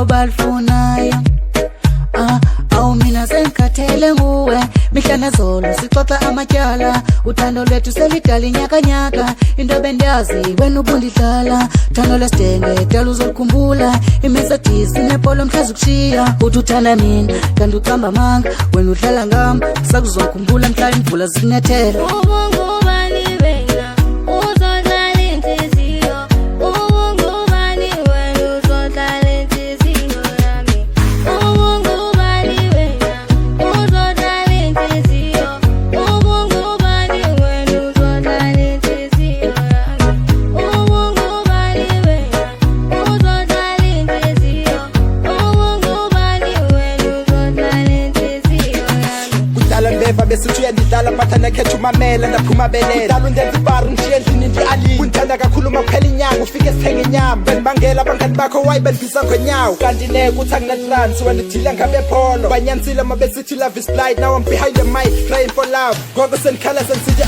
balfunayo awumina senkathele nguwe mihla nezolo sixoxa amatyala uthando lwethu selidala inyakanyaka into bendiyazi wena ubundidlala thando lesidenge dala uzokhumbula imesadisi nepolo mhlazi kushiya uthi uthanda mina kanti ucamba manga wena udlala ngam sakuzokhumbula mhla imvula zikunethela besithi uyandidlala phatha nekhetha umamela ndaphuma belela udala undenza ibaru ngishiye endlini ndi ali undithanda kakhulu makuphela inyanga ufike sithenge inyama bendibangela abangani bakho wayi bendivisa ngonyawo kanti nekuthi akunetrans wena udila ngabepholo banyanisile mabesithi love is blind now I'm behind the mic crying for love ngoko sendikhala sendisithi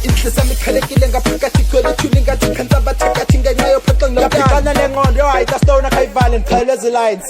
inhliziyo yami ikhalekile ngaphakathi kweli thuli ngathi khanza bathakathi ngenxa yophoxa ngilaphiqana lengqondo hayi stone akhayivale ndikhalele ezi lines